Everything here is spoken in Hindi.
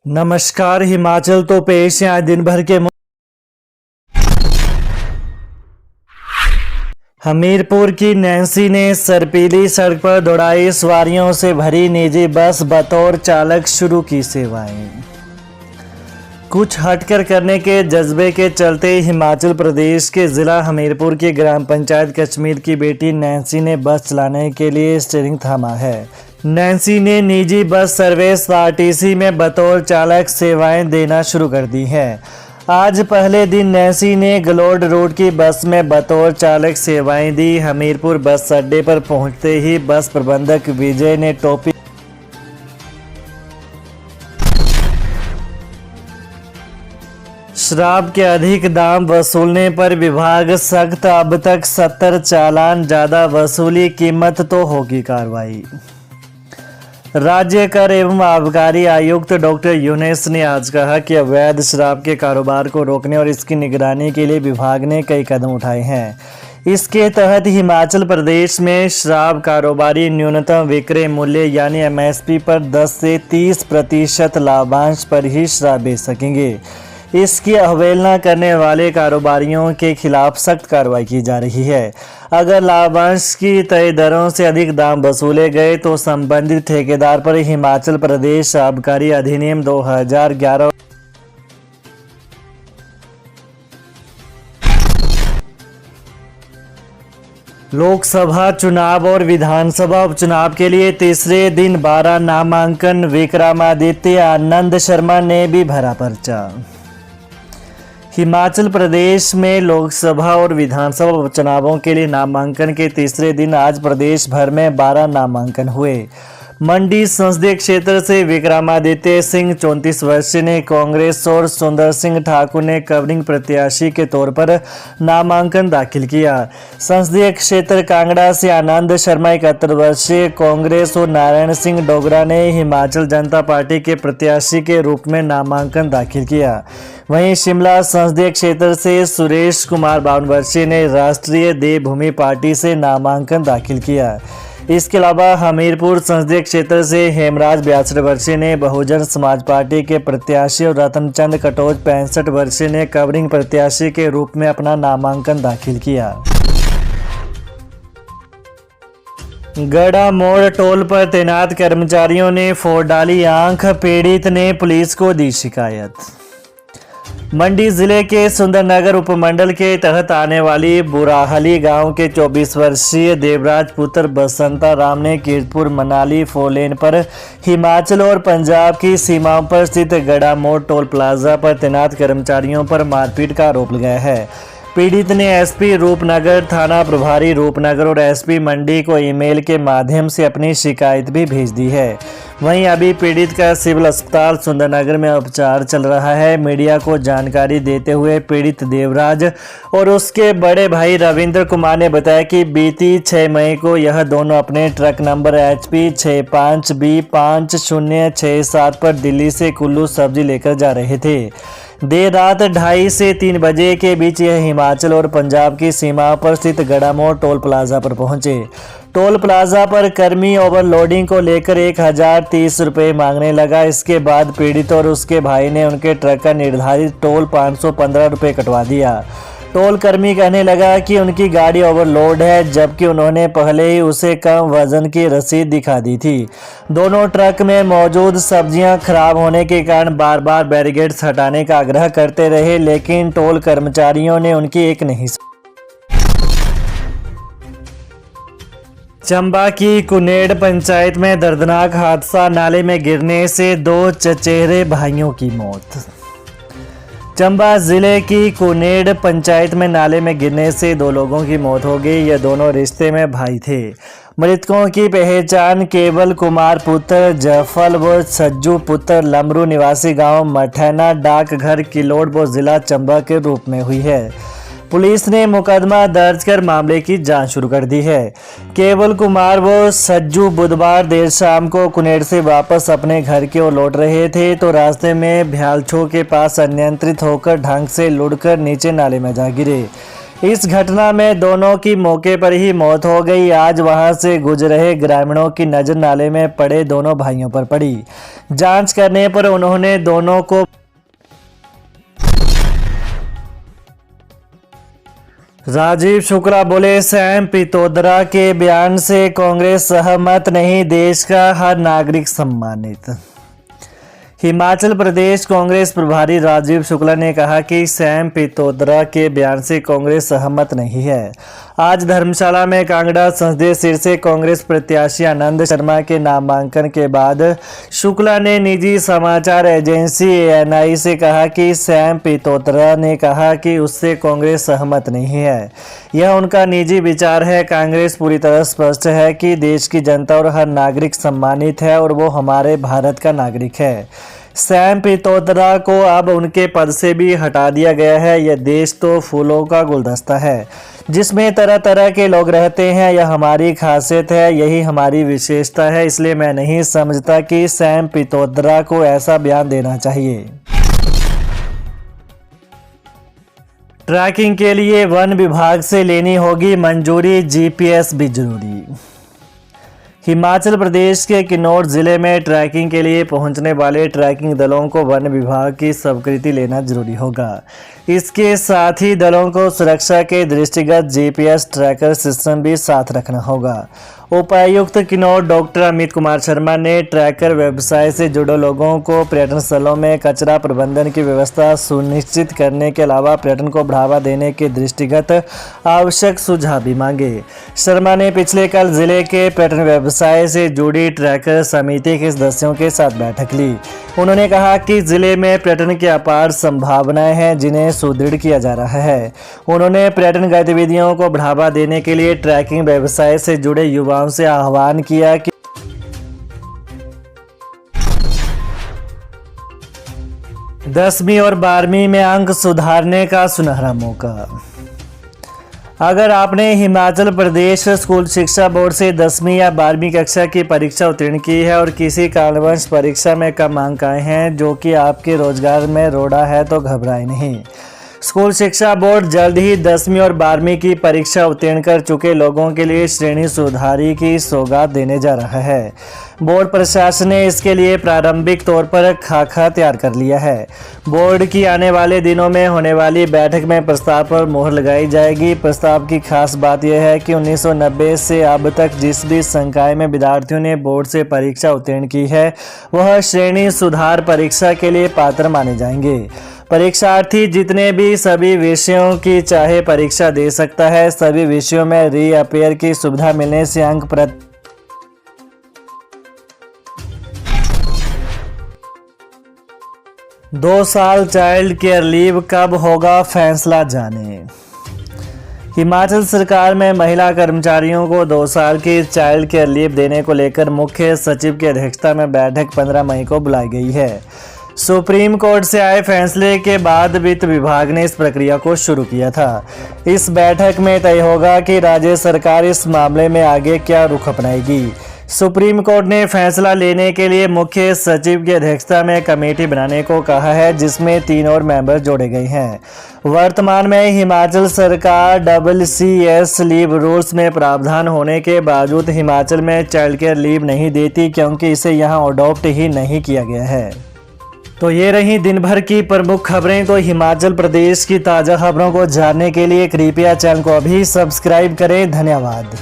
नमस्कार। हिमाचल तो पेश है आज दिन भर के हमीरपुर की नैन्सी ने सरपीली सड़क पर दौड़ाई सवारियों से भरी निजी बस, बतौर चालक शुरू की सेवाएं। कुछ हटकर करने के जज्बे के चलते हिमाचल प्रदेश के ज़िला हमीरपुर की ग्राम पंचायत कश्मीर की बेटी नैन्सी ने बस चलाने के लिए स्टीयरिंग थामा है। नैन्सी ने निजी बस सर्विस आरटीसी में बतौर चालक सेवाएं देना शुरू कर दी है। आज पहले दिन नैन्सी ने गलोड रोड की बस में बतौर चालक सेवाएं दी। हमीरपुर बस अड्डे पर पहुंचते ही बस प्रबंधक विजय ने टोपी शराब के अधिक दाम वसूलने पर विभाग सख्त, अब तक 70 चालान, ज़्यादा वसूली कीमत तो होगी कार्रवाई। राज्य कर एवं आबकारी आयुक्त डॉक्टर यूनुस ने आज कहा कि अवैध शराब के कारोबार को रोकने और इसकी निगरानी के लिए विभाग ने कई कदम उठाए हैं। इसके तहत हिमाचल प्रदेश में शराब कारोबारी न्यूनतम विक्रय मूल्य यानी एमएसपी पर 10 से 30% लाभांश पर ही शराब बेच सकेंगे। इसकी अवहेलना करने वाले कारोबारियों के खिलाफ सख्त कार्रवाई की जा रही है। अगर लाभांश की तय दरों से अधिक दाम वसूले गए तो संबंधित ठेकेदार पर हिमाचल प्रदेश आबकारी अधिनियम 2011 लोकसभा चुनाव और विधानसभा उपचुनाव के लिए तीसरे दिन 12 नामांकन। विक्रमादित्य आनंद शर्मा ने भी भरा पर्चा। हिमाचल प्रदेश में लोकसभा और विधानसभा उपचुनावों के लिए नामांकन के तीसरे दिन आज प्रदेश भर में 12 नामांकन हुए। मंडी संसदीय क्षेत्र से विक्रमादित्य सिंह 34 वर्षीय ने कांग्रेस और सुंदर सिंह ठाकुर ने कवरिंग प्रत्याशी के तौर पर नामांकन दाखिल किया। संसदीय क्षेत्र कांगड़ा से आनंद शर्मा 71 वर्षीय कांग्रेस और नारायण सिंह डोगरा ने हिमाचल जनता पार्टी के प्रत्याशी के रूप में नामांकन दाखिल किया। वहीं शिमला संसदीय क्षेत्र से सुरेश कुमार 52 वर्षीय ने राष्ट्रीय देवभूमि पार्टी से नामांकन दाखिल किया। इसके अलावा हमीरपुर संसदीय क्षेत्र से हेमराज 62 वर्षीय ने बहुजन समाज पार्टी के प्रत्याशी और रतनचंद कटोच 65 वर्षीय ने कवरिंग प्रत्याशी के रूप में अपना नामांकन दाखिल किया। गड़ा मोड़ टोल पर तैनात कर्मचारियों ने फोड़ डाली आंख, पीड़ित ने पुलिस को दी शिकायत। मंडी जिले के सुंदरनगर उपमंडल के तहत आने वाली बुराहली गांव के 24 वर्षीय देवराज पुत्र बसंता राम ने कीरतपुर मनाली 4 लेन पर हिमाचल और पंजाब की सीमाओं पर स्थित गड़ा मोड़ टोल प्लाजा पर तैनात कर्मचारियों पर मारपीट का आरोप लगाया है। पीड़ित ने एसपी रूपनगर, थाना प्रभारी रूपनगर और एसपी मंडी को ईमेल के माध्यम से अपनी शिकायत भी भेज दी है। वहीं अभी पीड़ित का सिविल अस्पताल सुंदरनगर में उपचार चल रहा है। मीडिया को जानकारी देते हुए पीड़ित देवराज और उसके बड़े भाई रविंद्र कुमार ने बताया कि बीती 6 मई को यह दोनों अपने ट्रक नंबर HP 65B5067 पर दिल्ली से कुल्लू सब्जी लेकर जा रहे थे। देर रात 2:30 से 3 बजे के बीच यह हिमाचल और पंजाब की सीमा पर स्थित गड़ामोड़ टोल प्लाजा पर पहुंचे। टोल प्लाजा पर कर्मी ओवरलोडिंग को लेकर 1030 रुपये मांगने लगा। इसके बाद पीड़ित और उसके भाई ने उनके ट्रक का निर्धारित टोल 515 रुपये कटवा दिया। टोल कर्मी कहने लगा कि उनकी गाड़ी ओवरलोड है, जबकि उन्होंने पहले ही उसे कम वजन की रसीद दिखा दी थी। दोनों ट्रक में मौजूद सब्जियां खराब होने के कारण बार बार बैरिकेड्स हटाने का आग्रह करते रहे, लेकिन टोल कर्मचारियों ने उनकी एक नहीं सुनी। चंबा की कुनेड़ पंचायत में दर्दनाक हादसा, नाले में गिरने से 2 चचेरे भाइयों की मौत। चंबा जिले की कुनेड़ पंचायत में नाले में गिरने से 2 लोगों की मौत हो गई। ये दोनों रिश्ते में भाई थे। मृतकों की पहचान केवल कुमार पुत्र जफल व सज्जू पुत्र लमरू निवासी गांव मठैना डाकघर किलोड़ व जिला चंबा के रूप में हुई है। पुलिस ने मुकदमा दर्ज कर मामले की जांच शुरू कर दी है। केवल कुमार व सज्जू बुधवार देर शाम को कुनेड़ से वापस अपने घर की ओर लौट रहे थे तो रास्ते में भ्यालछो के पास अनियंत्रित होकर ढंग से लुढ़कर नीचे नाले में जा गिरे। इस घटना में दोनों की मौके पर ही मौत हो गई। आज वहां से गुजर रहे ग्रामीणों की नजर नाले में पड़े दोनों भाइयों पर पड़ी। जांच करने पर उन्होंने दोनों को राजीव शुक्ला बोले, सैम पित्रोदा के बयान से कांग्रेस सहमत नहीं, देश का हर नागरिक सम्मानित। हिमाचल प्रदेश कांग्रेस प्रभारी राजीव शुक्ला ने कहा कि सैम पित्रोदा के बयान से कांग्रेस सहमत नहीं है। आज धर्मशाला में कांगड़ा संसदीय सीट से कांग्रेस प्रत्याशी आनंद शर्मा के नामांकन के बाद शुक्ला ने निजी समाचार एजेंसी ANI से कहा कि सैम पित्रोदा ने कहा कि उससे कांग्रेस सहमत नहीं है। यह उनका निजी विचार है। कांग्रेस पूरी तरह स्पष्ट है कि देश की जनता और हर नागरिक सम्मानित है और वो हमारे भारत का नागरिक है। सैम पित्रोदा को अब उनके पद से भी हटा दिया गया है। यह देश तो फूलों का गुलदस्ता है जिसमें तरह तरह के लोग रहते हैं। यह हमारी खासियत है, यही हमारी विशेषता है। इसलिए मैं नहीं समझता कि सैम पित्रोदा को ऐसा बयान देना चाहिए। ट्रैकिंग के लिए वन विभाग से लेनी होगी मंजूरी, GPS भी जरूरी। हिमाचल प्रदेश के किन्नौर जिले में ट्रैकिंग के लिए पहुंचने वाले ट्रैकिंग दलों को वन विभाग की स्वीकृति लेना जरूरी होगा। इसके साथ ही दलों को सुरक्षा के दृष्टिगत GPS ट्रैकर सिस्टम भी साथ रखना होगा। उपायुक्त किन्नौर डॉक्टर अमित कुमार शर्मा ने ट्रैकर व्यवसाय से जुड़े लोगों को पर्यटन स्थलों में कचरा प्रबंधन की व्यवस्था सुनिश्चित करने के अलावा पर्यटन को बढ़ावा देने के दृष्टिगत आवश्यक सुझाव भी मांगे। शर्मा ने पिछले कल जिले के पर्यटन व्यवसाय से जुड़ी ट्रैकर समिति के सदस्यों के साथ बैठक ली। उन्होंने कहा कि जिले में पर्यटन की अपार संभावनाएं हैं जिन्हें सुदृढ़ किया जा रहा है। उन्होंने पर्यटन गतिविधियों को बढ़ावा देने के लिए ट्रैकिंग व्यवसाय से जुड़े युवाओं से आह्वान किया कि 10वीं और 12वीं में अंक सुधारने का सुनहरा मौका। अगर आपने हिमाचल प्रदेश स्कूल शिक्षा बोर्ड से 10वीं या 12वीं कक्षा की परीक्षा उत्तीर्ण की है और किसी कारणवश परीक्षा में कम अंक आए हैं जो कि आपके रोजगार में रोड़ा है तो घबराएं नहीं। स्कूल शिक्षा बोर्ड जल्द ही 10वीं और 12वीं की परीक्षा उत्तीर्ण कर चुके लोगों के लिए श्रेणी सुधारी की सौगात देने जा रहा है। बोर्ड प्रशासन ने इसके लिए प्रारंभिक तौर पर खाका तैयार कर लिया है। बोर्ड की आने वाले दिनों में होने वाली बैठक में प्रस्ताव पर मोहर लगाई जाएगी। प्रस्ताव की खास बात यह है कि 1990 से अब तक जिस भी संकाय में विद्यार्थियों ने बोर्ड से परीक्षा उत्तीर्ण की है वह श्रेणी सुधार परीक्षा के लिए पात्र माने जाएंगे। परीक्षार्थी जितने भी सभी विषयों की चाहे परीक्षा दे सकता है। सभी विषयों में रीअपेयर की सुविधा मिलने से अंक 2 साल चाइल्ड केयर लीव कब होगा फैसला जाने। हिमाचल सरकार में महिला कर्मचारियों को 2 साल की चाइल्ड केयर लीव देने को लेकर मुख्य सचिव की अध्यक्षता में बैठक 15 मई को बुलाई गई है। सुप्रीम कोर्ट से आए फैसले के बाद वित्त विभाग ने इस प्रक्रिया को शुरू किया था। इस बैठक में तय होगा कि राज्य सरकार इस मामले में आगे क्या रुख अपनाएगी। सुप्रीम कोर्ट ने फैसला लेने के लिए मुख्य सचिव की अध्यक्षता में कमेटी बनाने को कहा है जिसमें 3 और मेंबर जोड़े गए हैं। वर्तमान में हिमाचल सरकार CCS लीव रूल्स में प्रावधान होने के बावजूद हिमाचल में चाइल्ड केयर लीव नहीं देती क्योंकि इसे यहाँ अडॉप्ट ही नहीं किया गया है। तो ये रही दिन भर की प्रमुख खबरें। तो हिमाचल प्रदेश की ताज़ा खबरों को जानने के लिए कृपया चैनल को अभी सब्सक्राइब करें। धन्यवाद।